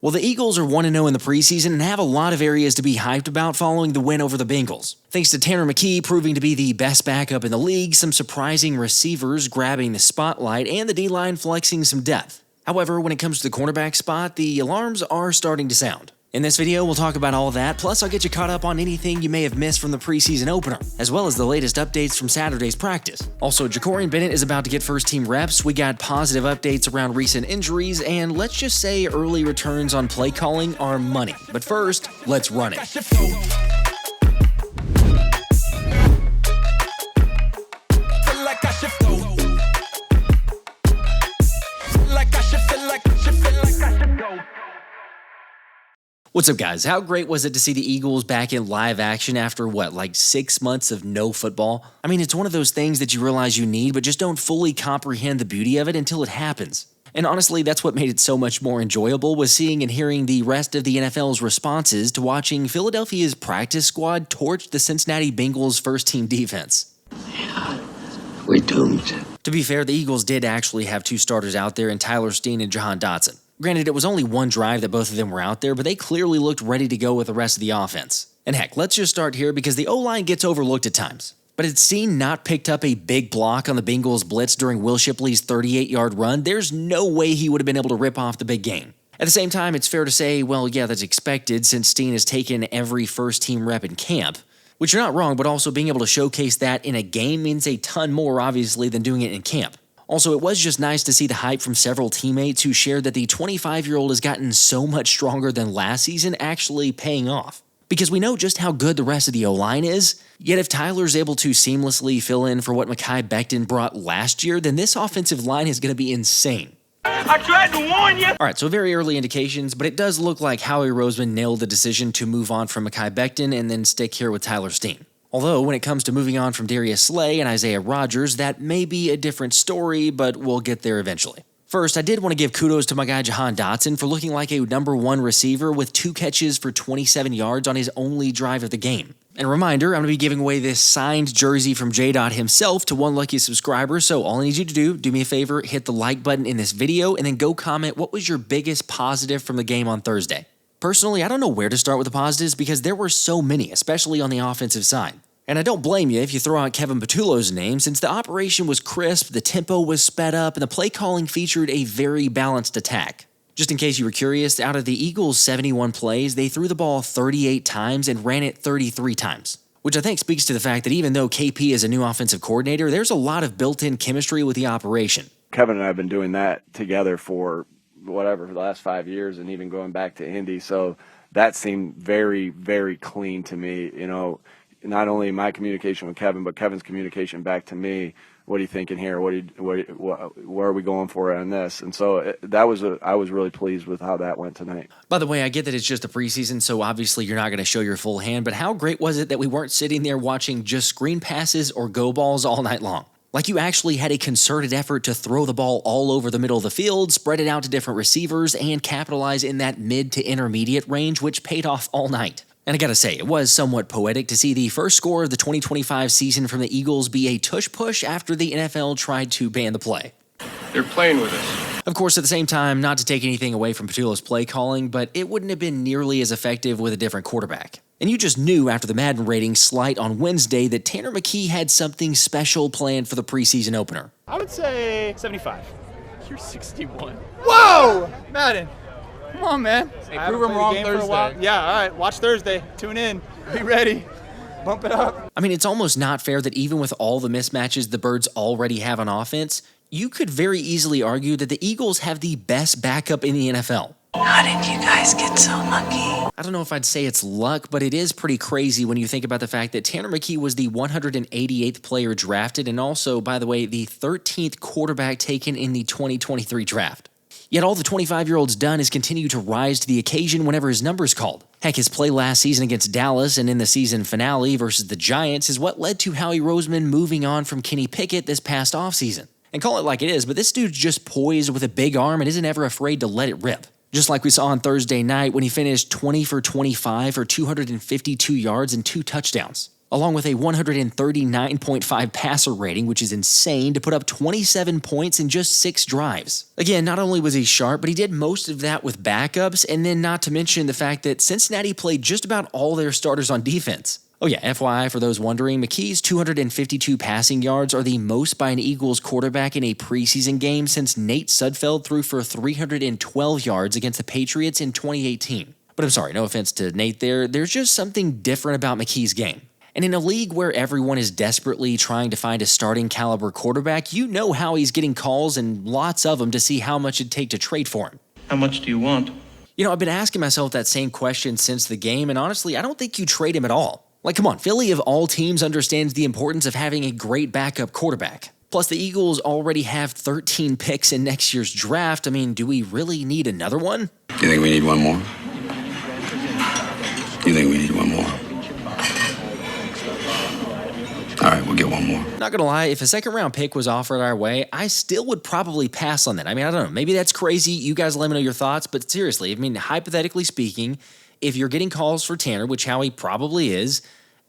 Well, the Eagles are 1-0 in the preseason and have a lot of areas to be hyped about following the win over the Bengals. Thanks to Tanner McKee proving to be the best backup in the league, some surprising receivers grabbing the spotlight, and the D-line flexing some depth. However, when it comes to the cornerback spot, the alarms are starting to sound. In this video, we'll talk about all that, plus I'll get you caught up on anything you may have missed from the preseason opener, as well as the latest updates from Saturday's practice. Also, Jakorian Bennett is about to get first-team reps, we got positive updates around recent injuries, and let's just say early returns on play calling are money. But first, let's run it. What's up, guys? How great was it to see the Eagles back in live action after, 6 months of no football? I mean, it's one of those things that you realize you need, but just don't fully comprehend the beauty of it until it happens. And honestly, that's what made it so much more enjoyable, was seeing and hearing the rest of the NFL's responses to watching Philadelphia's practice squad torch the Cincinnati Bengals' first-team defense. Yeah, we're doomed. To be fair, the Eagles did actually have two starters out there in Tyler Steen and Jihaad. Granted, it was only one drive that both of them were out there, but they clearly looked ready to go with the rest of the offense. And heck, let's just start here because the O-line gets overlooked at times. But had Steen not picked up a big block on the Bengals' blitz during Will Shipley's 38-yard run, there's no way he would have been able to rip off the big game. At the same time, it's fair to say, well, yeah, that's expected since Steen has taken every first-team rep in camp. Which you're not wrong, but also being able to showcase that in a game means a ton more, obviously, than doing it in camp. Also, it was just nice to see the hype from several teammates who shared that the 25-year-old has gotten so much stronger than last season actually paying off. Because we know just how good the rest of the O-line is, yet if Tyler's able to seamlessly fill in for what Mekhi Becton brought last year, then this offensive line is going to be insane. I tried to warn you! Alright, so very early indications, but it does look like Howie Roseman nailed the decision to move on from Mekhi Becton and then stick here with Tyler Steen. Although, when it comes to moving on from Darius Slay and Isaiah Rodgers, that may be a different story, but we'll get there eventually. First, I did want to give kudos to my guy Jihaad for looking like a #1 receiver with 2 catches for 27 yards on his only drive of the game. And a reminder, I'm going to be giving away this signed jersey from J. himself to one lucky subscriber, so all I need you to do me a favor, hit the like button in this video, and then go comment what was your biggest positive from the game on Thursday. Personally, I don't know where to start with the positives because there were so many, especially on the offensive side. And I don't blame you if you throw out Kevin Patullo's name, since the operation was crisp, the tempo was sped up, and the play calling featured a very balanced attack. Just in case you were curious, out of the Eagles' 71 plays, they threw the ball 38 times and ran it 33 times. Which I think speaks to the fact that even though KP is a new offensive coordinator, there's a lot of built-in chemistry with the operation. Kevin and I have been doing that together for the last 5 years, and even going back to Indy. So that seemed very, very clean to me. You know, not only my communication with Kevin, but Kevin's communication back to me. What are you thinking here? Where are we going for on this? And so I was really pleased with how that went tonight. By the way, I get that it's just a preseason, so obviously you're not going to show your full hand, but how great was it that we weren't sitting there watching just screen passes or go balls all night long? Like you actually had a concerted effort to throw the ball all over the middle of the field, spread it out to different receivers, and capitalize in that mid to intermediate range, which paid off all night. And I gotta say, it was somewhat poetic to see the first score of the 2025 season from the Eagles be a tush-push after the NFL tried to ban the play. They're playing with us. Of course, at the same time, not to take anything away from Patullo's play calling, but it wouldn't have been nearly as effective with a different quarterback. And you just knew after the Madden ratings slight on Wednesday that Tanner McKee had something special planned for the preseason opener. I would say 75. You're 61. Whoa! Madden. Come on, man. Hey, prove him wrong Thursday. Yeah, all right. Watch Thursday. Tune in. Be ready. Bump it up. I mean, it's almost not fair that even with all the mismatches the Birds already have on offense, you could very easily argue that the Eagles have the best backup in the NFL. How did you guys get so lucky? I don't know if I'd say it's luck, but it is pretty crazy when you think about the fact that Tanner McKee was the 188th player drafted and also, by the way, the 13th quarterback taken in the 2023 draft. Yet all the 25-year-old's done is continue to rise to the occasion whenever his number's called. Heck, his play last season against Dallas and in the season finale versus the Giants is what led to Howie Roseman moving on from Kenny Pickett this past offseason. And call it like it is, but this dude's just poised with a big arm and isn't ever afraid to let it rip. Just like we saw on Thursday night when he finished 20 for 25 for 252 yards and 2 touchdowns. along with a 139.5 passer rating, which is insane, to put up 27 points in just 6 drives. Again, not only was he sharp, but he did most of that with backups, and then not to mention the fact that Cincinnati played just about all their starters on defense. Oh yeah, FYI for those wondering, McKee's 252 passing yards are the most by an Eagles quarterback in a preseason game since Nate Sudfeld threw for 312 yards against the Patriots in 2018. But I'm sorry, no offense to Nate there, there's just something different about McKee's game. And in a league where everyone is desperately trying to find a starting caliber quarterback, you know Howie's getting calls and lots of them to see how much it'd take to trade for him. How much do you want? You know, I've been asking myself that same question since the game, and honestly, I don't think you trade him at all. Like, come on, Philly of all teams understands the importance of having a great backup quarterback. Plus, the Eagles already have 13 picks in next year's draft. I mean, do we really need another one? You think we need one more? You think we need one more? All right, we'll get one more. Not gonna lie, if a second-round pick was offered our way, I still would probably pass on that. I mean, I don't know, maybe that's crazy. You guys let me know your thoughts, but seriously, I mean, hypothetically speaking, if you're getting calls for Tanner, which Howie probably is,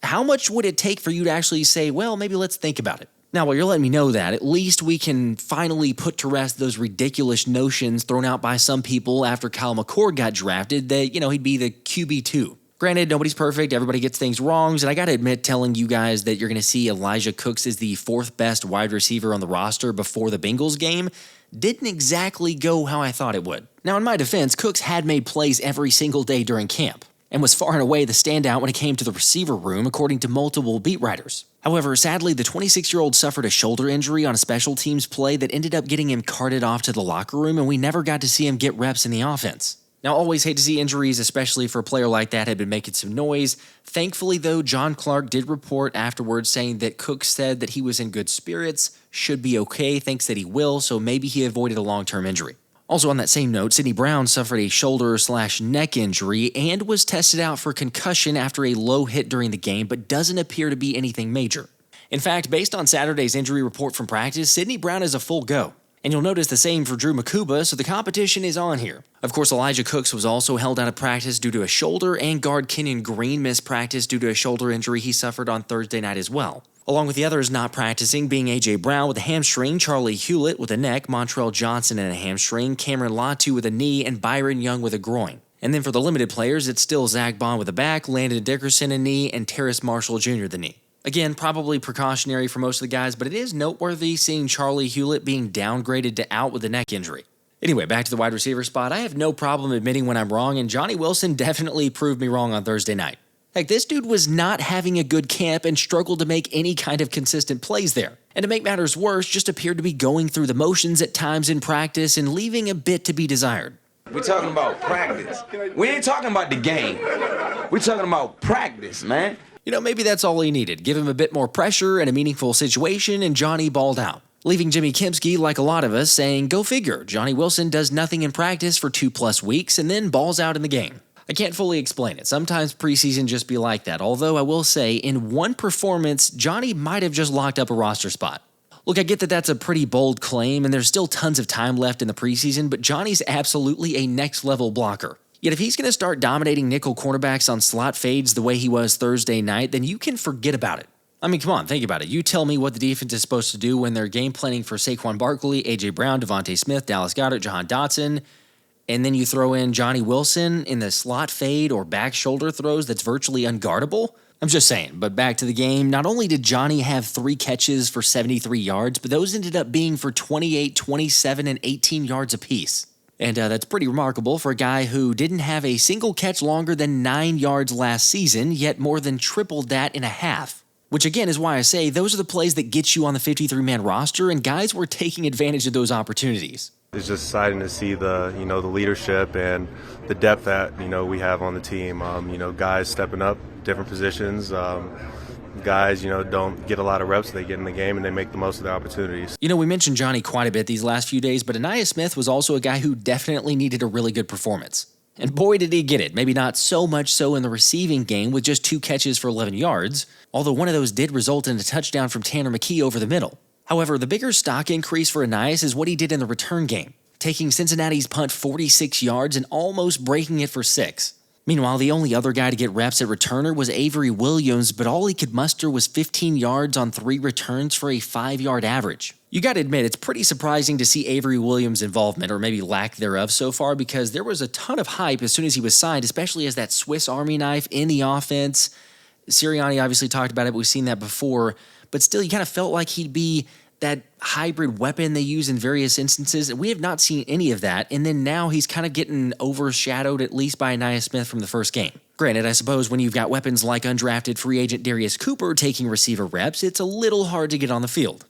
how much would it take for you to actually say, well, maybe let's think about it? Now, while you're letting me know that, at least we can finally put to rest those ridiculous notions thrown out by some people after Kyle McCord got drafted that, he'd be the QB2. Granted, nobody's perfect, everybody gets things wrong, and I gotta admit, telling you guys that you're gonna see Elijah Cooks as the 4th best wide receiver on the roster before the Bengals game didn't exactly go how I thought it would. Now, in my defense, Cooks had made plays every single day during camp, and was far and away the standout when it came to the receiver room, according to multiple beat writers. However, sadly, the 26-year-old suffered a shoulder injury on a special teams play that ended up getting him carted off to the locker room, and we never got to see him get reps in the offense. Now, always hate to see injuries, especially for a player like that had been making some noise. Thankfully, though, John Clark did report afterwards saying that Cook said that he was in good spirits, should be okay, thinks that he will, so maybe he avoided a long-term injury. Also on that same note, Sidney Brown suffered a shoulder/neck injury and was tested out for concussion after a low hit during the game, but doesn't appear to be anything major. In fact, based on Saturday's injury report from practice, Sidney Brown is a full go. And you'll notice the same for Drew Mukuba, so the competition is on here. Of course, Elijah Cooks was also held out of practice due to a shoulder, and guard Quinyon Green missed practice due to a shoulder injury he suffered on Thursday night as well. Along with the others not practicing being A.J. Brown with a hamstring, Charlie Hewlett with a neck, Montrell Johnson in a hamstring, Cameron Latu with a knee, and Byron Young with a groin. And then for the limited players, it's still Zach Bond with a back, Landon Dickerson a knee, and Terrace Marshall Jr. the knee. Again, probably precautionary for most of the guys, but it is noteworthy seeing Charlie Hewlett being downgraded to out with a neck injury. Anyway, back to the wide receiver spot. I have no problem admitting when I'm wrong, and Johnny Wilson definitely proved me wrong on Thursday night. Heck, this dude was not having a good camp and struggled to make any kind of consistent plays there. And to make matters worse, just appeared to be going through the motions at times in practice and leaving a bit to be desired. We're talking about practice. We ain't talking about the game. We're talking about practice, man. Maybe that's all he needed. Give him a bit more pressure and a meaningful situation, and Johnny balled out. Leaving Jimmy Kempski, like a lot of us, saying, go figure, Johnny Wilson does nothing in practice for 2+ weeks and then balls out in the game. I can't fully explain it. Sometimes preseason just be like that, although I will say, in one performance, Johnny might have just locked up a roster spot. Look, I get that that's a pretty bold claim, and there's still tons of time left in the preseason, but Johnny's absolutely a next-level blocker. Yet if he's going to start dominating nickel cornerbacks on slot fades the way he was Thursday night, then you can forget about it. I mean, come on, think about it. You tell me what the defense is supposed to do when they're game planning for Saquon Barkley, A.J. Brown, Devontae Smith, Dallas Goedert, Jahan Dotson, and then you throw in Johnny Wilson in the slot fade or back shoulder throws that's virtually unguardable? I'm just saying, but back to the game. Not only did Johnny have 3 catches for 73 yards, but those ended up being for 28, 27, and 18 yards apiece. And that's pretty remarkable for a guy who didn't have a single catch longer than 9 yards last season, yet more than tripled that in a half. Which again is why I say those are the plays that get you on the 53-man roster, and guys were taking advantage of those opportunities. It's just exciting to see the leadership and the depth that we have on the team. Guys stepping up, different positions. Guys, don't get a lot of reps. They get in the game and they make the most of their opportunities. We mentioned Johnny quite a bit these last few days, but Aniyah Smith was also a guy who definitely needed a really good performance. And boy, did he get it. Maybe not so much so in the receiving game with just 2 catches for 11 yards, although one of those did result in a touchdown from Tanner McKee over the middle. However, the bigger stock increase for Aniyah is what he did in the return game, taking Cincinnati's punt 46 yards and almost breaking it for 6. Meanwhile, the only other guy to get reps at returner was Avery Williams, but all he could muster was 15 yards on 3 returns for a 5-yard average. You gotta admit, it's pretty surprising to see Avery Williams' involvement, or maybe lack thereof so far, because there was a ton of hype as soon as he was signed, especially as that Swiss Army knife in the offense. Sirianni obviously talked about it, but we've seen that before, but still, you kind of felt like he'd be that hybrid weapon they use in various instances, and we have not seen any of that, and then now he's kind of getting overshadowed at least by Ainias Smith from the first game. Granted, I suppose when you've got weapons like undrafted free agent Darius Cooper taking receiver reps, it's a little hard to get on the field.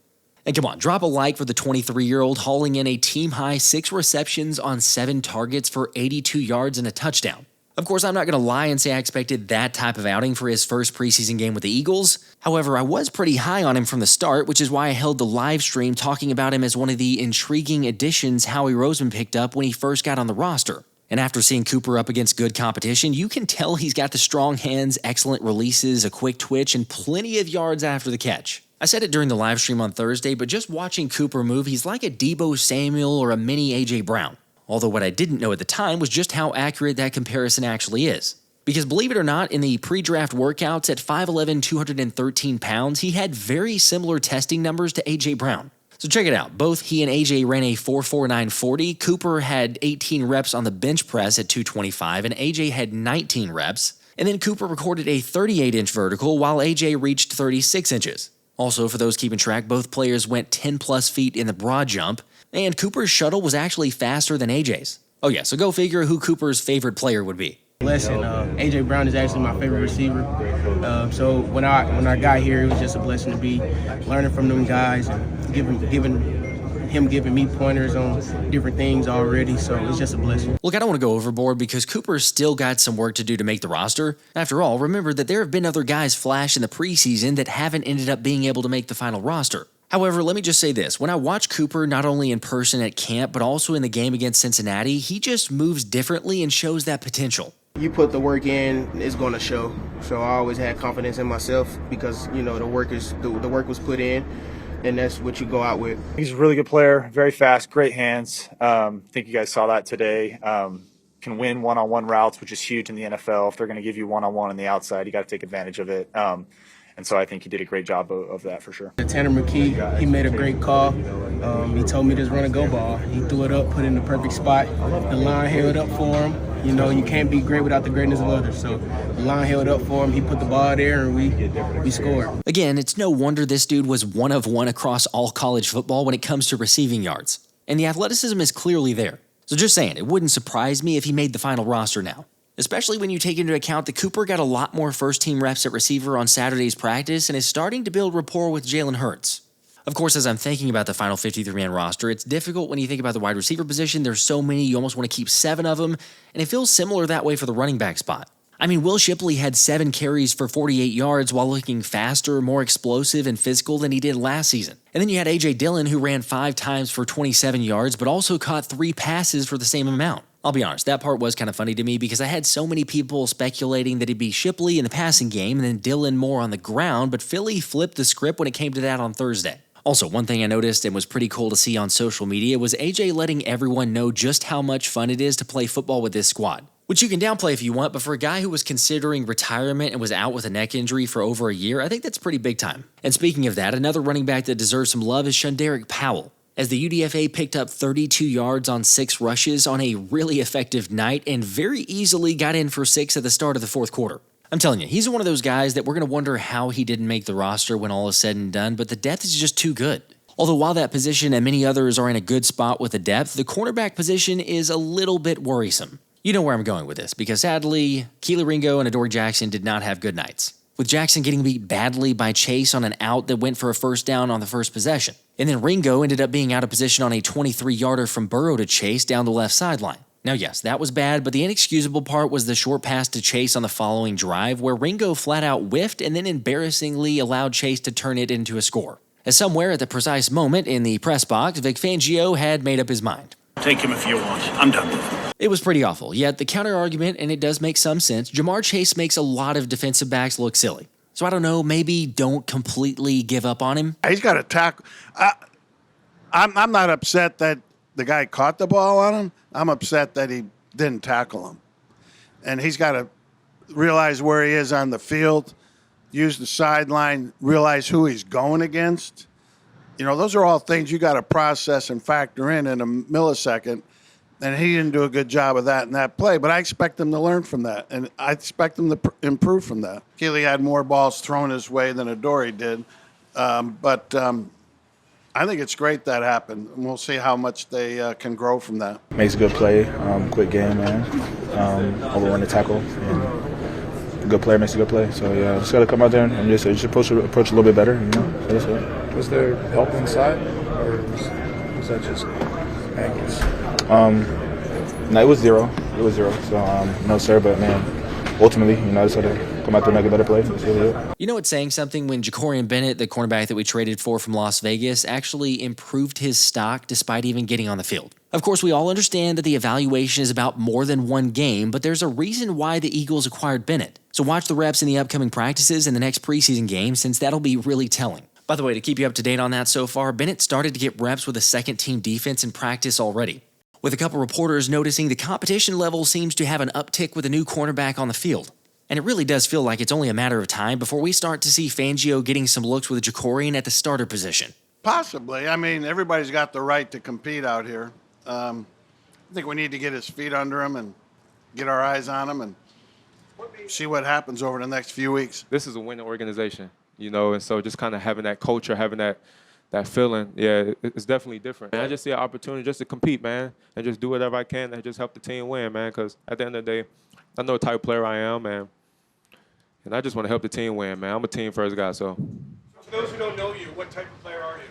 And come on, drop a like for the 23-year-old hauling in a team-high 6 receptions on 7 targets for 82 yards and a touchdown. Of course, I'm not going to lie and say I expected that type of outing for his first preseason game with the Eagles. However, I was pretty high on him from the start, which is why I held the live stream talking about him as one of the intriguing additions Howie Roseman picked up when he first got on the roster. And after seeing Cooper up against good competition, you can tell he's got the strong hands, excellent releases, a quick twitch, and plenty of yards after the catch. I said it during the live stream on Thursday, but just watching Cooper move, he's like a Deebo Samuel or a mini A.J. Brown. Although what I didn't know at the time was just how accurate that comparison actually is. Because believe it or not, in the pre-draft workouts at 5'11", 213 pounds, he had very similar testing numbers to A.J. Brown. So check it out. Both he and A.J. ran a 4.49 40. Cooper had 18 reps on the bench press at 225, and A.J. had 19 reps. And then Cooper recorded a 38-inch vertical, while A.J. reached 36 inches. Also, for those keeping track, both players went 10-plus feet in the broad jump, and Cooper's shuttle was actually faster than AJ's. Oh yeah, so go figure who Cooper's favorite player would be. Blessing. A.J. Brown is actually my favorite receiver. So when I got here, it was just a blessing to be learning from them guys and giving me pointers on different things already. So it's just a blessing. Look, I don't want to go overboard because Cooper's still got some work to do to make the roster. After all, remember that there have been other guys flash in the preseason that haven't ended up being able to make the final roster. However, let me just say this. When I watch Cooper not only in person at camp, but also in the game against Cincinnati, he just moves differently and shows that potential. You put the work in, it's going to show. So I always had confidence in myself because, you know, the work was put in, and that's what you go out with. He's a really good player, very fast, great hands. I think you guys saw that today. Can win one-on-one routes, which is huge in the NFL. If they're going to give you one-on-one on the outside, you got to take advantage of it. And so I think he did a great job of that for sure. Tanner McKee, he made a great call. He told me to just run a go ball. He threw it up, put it in the perfect spot. The line held up for him. You know, you can't be great without the greatness of others. So the line held up for him. He put the ball there, and we scored. Again, it's no wonder this dude was one of one across all college football when it comes to receiving yards. And the athleticism is clearly there. So just saying, it wouldn't surprise me if he made the final roster now. Especially when you take into account that Cooper got a lot more first-team reps at receiver on Saturday's practice and is starting to build rapport with Jalen Hurts. Of course, as I'm thinking about the final 53-man roster, it's difficult when you think about the wide receiver position. There's so many, you almost want to keep 7 of them, and it feels similar that way for the running back spot. I mean, Will Shipley had 7 carries for 48 yards while looking faster, more explosive, and physical than he did last season. And then you had A.J. Dillon, who ran 5 times for 27 yards, but also caught 3 passes for the same amount. I'll be honest, that part was kind of funny to me because I had so many people speculating that it'd be Shipley in the passing game and then Dillon more on the ground, but Philly flipped the script when it came to that on Thursday. Also, one thing I noticed and was pretty cool to see on social media was AJ letting everyone know just how much fun it is to play football with this squad. Which you can downplay if you want, but for a guy who was considering retirement and was out with a neck injury for over a year, I think that's pretty big time. And speaking of that, another running back that deserves some love is Shunderick Powell, as the UDFA picked up 32 yards on 6 rushes on a really effective night and very easily got in for 6 at the start of the fourth quarter. I'm telling you, he's one of those guys that we're going to wonder how he didn't make the roster when all is said and done, but the depth is just too good. Although while that position and many others are in a good spot with the depth, the cornerback position is a little bit worrisome. You know where I'm going with this, because sadly, Kelee Ringo and Adoree Jackson did not have good nights, with Jackson getting beat badly by Chase on an out that went for a first down on the first possession. And then Ringo ended up being out of position on a 23-yarder from Burrow to Chase down the left sideline. Now yes, that was bad, but the inexcusable part was the short pass to Chase on the following drive where Ringo flat out whiffed and then embarrassingly allowed Chase to turn it into a score. As somewhere at the precise moment in the press box, Vic Fangio had made up his mind. Take him if you want. I'm done with him. It was pretty awful, yet the counter-argument, and it does make some sense, Ja'Marr Chase makes a lot of defensive backs look silly. So I don't know, maybe don't completely give up on him. He's got to tackle. I'm not upset that the guy caught the ball on him. I'm upset that he didn't tackle him. and he's got to realize where he is on the field, use the sideline, realize who he's going against. You know, those are all things you got to process and factor in a millisecond. And he didn't do a good job of that in that play. But I expect him to learn from that, and I expect him to improve from that. Kelee had more balls thrown his way than Adoree did. But I think it's great that happened, and we'll see how much they can grow from that. Makes a good play, quick game, man. Overrun the tackle. And a good player makes a good play. So, yeah, just got to come out there and just approach a little bit better. You know? So that's it. Was there help inside, or was that just angles? No, it was zero. It was zero. So, no, sir, but, man, ultimately, you know, I just had to come out there and make a better play. That's really it. You know, it's saying something when Jakorian Bennett, the cornerback that we traded for from Las Vegas, actually improved his stock despite even getting on the field. Of course, we all understand that the evaluation is about more than one game, but there's a reason why the Eagles acquired Bennett. So watch the reps in the upcoming practices and the next preseason game, since that'll be really telling. By the way, to keep you up to date on that so far, Bennett started to get reps with a second-team defense in practice already, with a couple reporters noticing the competition level seems to have an uptick with a new cornerback on the field. And it really does feel like it's only a matter of time before we start to see Fangio getting some looks with Jakorian at the starter position. Possibly. I mean, everybody's got the right to compete out here. I think we need to get his feet under him and get our eyes on him and see what happens over the next few weeks. This is a winning organization, you know, and so just kind of having that culture, having that feeling, yeah, it's definitely different. And I just see an opportunity just to compete, man, and just do whatever I can and just help the team win, man, because at the end of the day, I know the type of player I am, man, and I just want to help the team win, man. I'm a team-first guy, so. For those who don't know you, what type of player are you?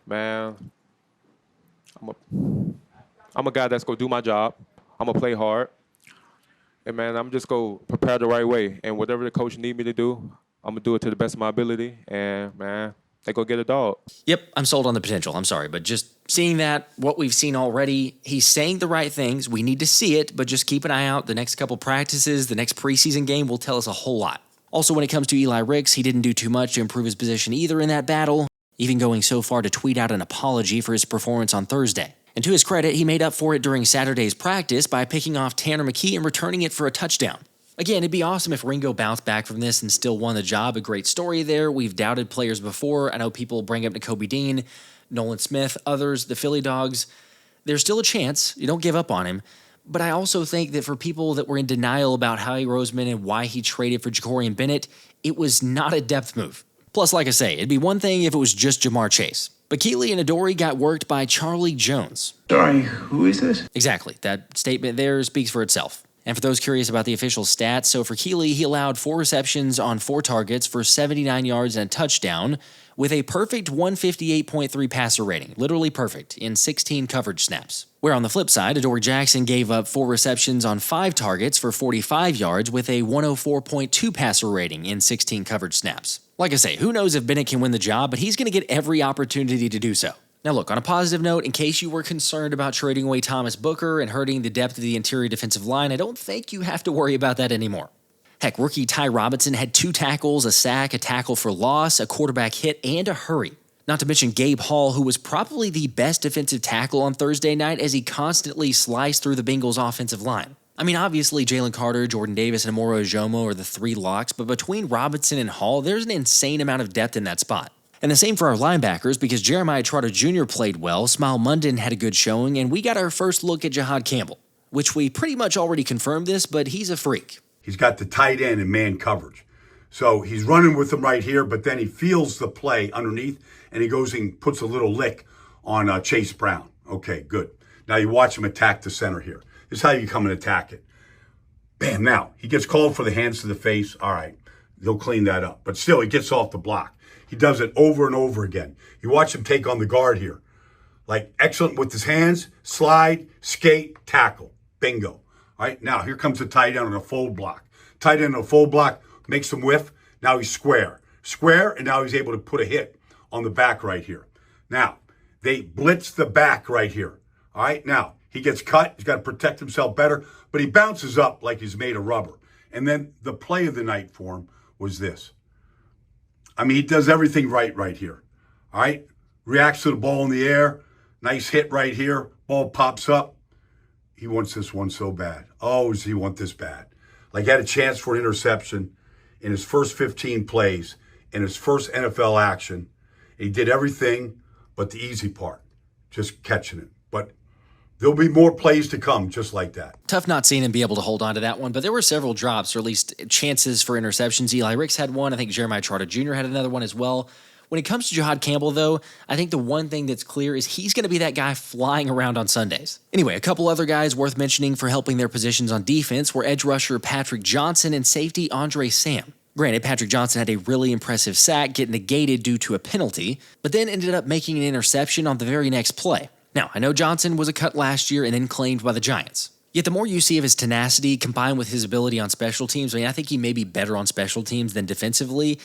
Man, I'm a guy that's going to do my job. I'm going to play hard. And, man, I'm just going to prepare the right way. And whatever the coach need me to do, I'm going to do it to the best of my ability. And, man, they go get a dog. Yep, I'm sold on the potential. I'm sorry, but just seeing that, what we've seen already, he's saying the right things. We need to see it, but just keep an eye out. The next couple practices, the next preseason game will tell us a whole lot. Also, when it comes to Eli Ricks, he didn't do too much to improve his position either in that battle, even going so far to tweet out an apology for his performance on Thursday. And to his credit, he made up for it during Saturday's practice by picking off Tanner McKee and returning it for a touchdown. Again, it'd be awesome if Ringo bounced back from this and still won the job. A great story there. We've doubted players before. I know people bring up Nakobe Dean, Nolan Smith, others, the Philly Dogs. There's still a chance. You don't give up on him. But I also think that for people that were in denial about Howie Roseman and why he traded for Jakorian Bennett, it was not a depth move. Plus, like I say, it'd be one thing if it was just Jamar Chase. But Kelee and Adoree got worked by Charlie Jones. Sorry, who is this? Exactly. That statement there speaks for itself. And for those curious about the official stats, so for Kelee, he allowed 4 receptions on 4 targets for 79 yards and a touchdown with a perfect 158.3 passer rating, literally perfect, in 16 coverage snaps. Where on the flip side, Adoree Jackson gave up 4 receptions on 5 targets for 45 yards with a 104.2 passer rating in 16 coverage snaps. Like I say, who knows if Bennett can win the job, but he's going to get every opportunity to do so. Now look, on a positive note, in case you were concerned about trading away Thomas Booker and hurting the depth of the interior defensive line, I don't think you have to worry about that anymore. Heck, rookie Ty Robinson had 2 tackles, a sack, a tackle for loss, a quarterback hit, and a hurry. Not to mention Gabe Hall, who was probably the best defensive tackle on Thursday night as he constantly sliced through the Bengals' offensive line. I mean, obviously, Jalen Carter, Jordan Davis, and Moro Ojomo are the 3 locks, but between Robinson and Hall, there's an insane amount of depth in that spot. And the same for our linebackers, because Jeremiah Trotter Jr. played well, Smael Mondon had a good showing, and we got our first look at Jihaad Campbell, which we pretty much already confirmed this, but he's a freak. He's got the tight end and man coverage. So he's running with them right here, but then he feels the play underneath, and he goes and puts a little lick on Chase Brown. Okay, good. Now you watch him attack the center here. This is how you come and attack it. Bam, now he gets called for the hands to the face. All right, they'll clean that up. But still, he gets off the block. He does it over and over again. You watch him take on the guard here. Like, excellent with his hands, slide, skate, tackle. Bingo. All right, now here comes the tight end on a fold block. Tight end on a fold block, makes him whiff. Now he's square. Square, and now he's able to put a hit on the back right here. Now, they blitz the back right here. All right, now, he gets cut. He's got to protect himself better, but he bounces up like he's made of rubber. And then the play of the night for him was this. I mean, he does everything right here. All right, reacts to the ball in the air. Nice hit right here. Ball pops up. He wants this one so bad. Oh, does he want this bad? Like he had a chance for an interception in his first 15 plays, in his first NFL action. He did everything but the easy part, just catching it. But there'll be more plays to come just like that. Tough not seeing him be able to hold on to that one, but there were several drops, or at least chances for interceptions. Eli Ricks had one. I think Jeremiah Trotter Jr. had another one as well. When it comes to Jihaad Campbell, though, I think the one thing that's clear is he's going to be that guy flying around on Sundays. Anyway, a couple other guys worth mentioning for helping their positions on defense were edge rusher Patrick Johnson and safety Andre Sam. Granted, Patrick Johnson had a really impressive sack get negated due to a penalty, but then ended up making an interception on the very next play. Now, I know Johnson was a cut last year and then claimed by the Giants. Yet the more you see of his tenacity combined with his ability on special teams, I think he may be better on special teams than defensively.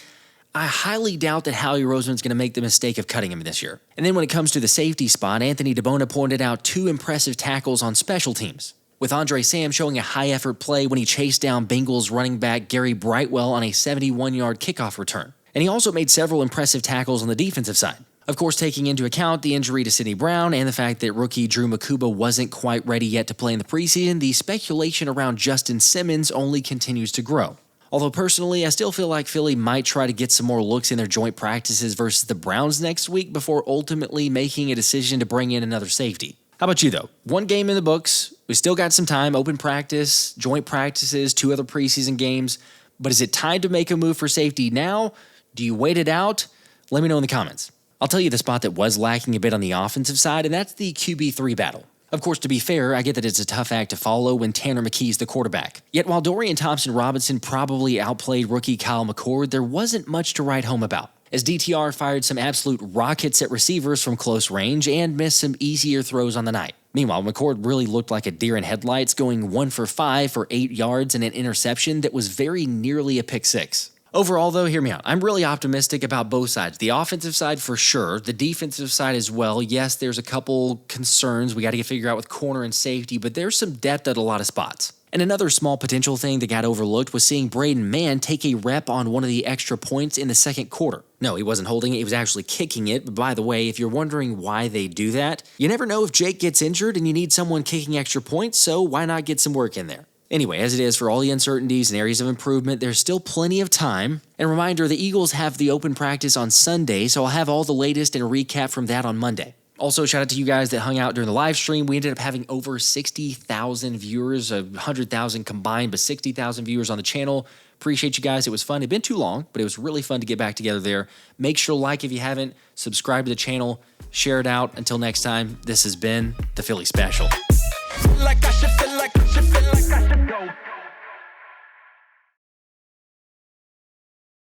I highly doubt that Howie Roseman's going to make the mistake of cutting him this year. And then when it comes to the safety spot, Anthony DeBona pointed out 2 impressive tackles on special teams, with Andre Sam showing a high-effort play when he chased down Bengals running back Gary Brightwell on a 71-yard kickoff return. And he also made several impressive tackles on the defensive side. Of course, taking into account the injury to Sidney Brown and the fact that rookie Drew Mukuba wasn't quite ready yet to play in the preseason, the speculation around Justin Simmons only continues to grow. Although personally, I still feel like Philly might try to get some more looks in their joint practices versus the Browns next week before ultimately making a decision to bring in another safety. How about you, though? 1 game in the books. We still got some time. Open practice, joint practices, 2 other preseason games. But is it time to make a move for safety now? Do you wait it out? Let me know in the comments. I'll tell you the spot that was lacking a bit on the offensive side, and that's the QB3 battle. Of course, to be fair, I get that it's a tough act to follow when Tanner McKee's the quarterback. Yet while Dorian Thompson-Robinson probably outplayed rookie Kyle McCord, there wasn't much to write home about, as DTR fired some absolute rockets at receivers from close range and missed some easier throws on the night. Meanwhile, McCord really looked like a deer in headlights, going 1 for 5 for 8 yards and an interception that was very nearly a pick six. Overall, though, hear me out. I'm really optimistic about both sides. The offensive side for sure, the defensive side as well. Yes, there's a couple concerns we got to figure out with corner and safety, but there's some depth at a lot of spots. And another small potential thing that got overlooked was seeing Braden Mann take a rep on one of the extra points in the second quarter. No, he wasn't holding it, he was actually kicking it. But by the way, if you're wondering why they do that, you never know if Jake gets injured and you need someone kicking extra points, so why not get some work in there? Anyway, as it is for all the uncertainties and areas of improvement, there's still plenty of time. And reminder, the Eagles have the open practice on Sunday, so I'll have all the latest and a recap from that on Monday. Also, shout out to you guys that hung out during the live stream. We ended up having over 60,000 viewers, 100,000 combined, but 60,000 viewers on the channel. Appreciate you guys. It was fun. It'd been too long, but it was really fun to get back together there. Make sure to like if you haven't, subscribe to the channel, share it out. Until next time, this has been the Philly Special.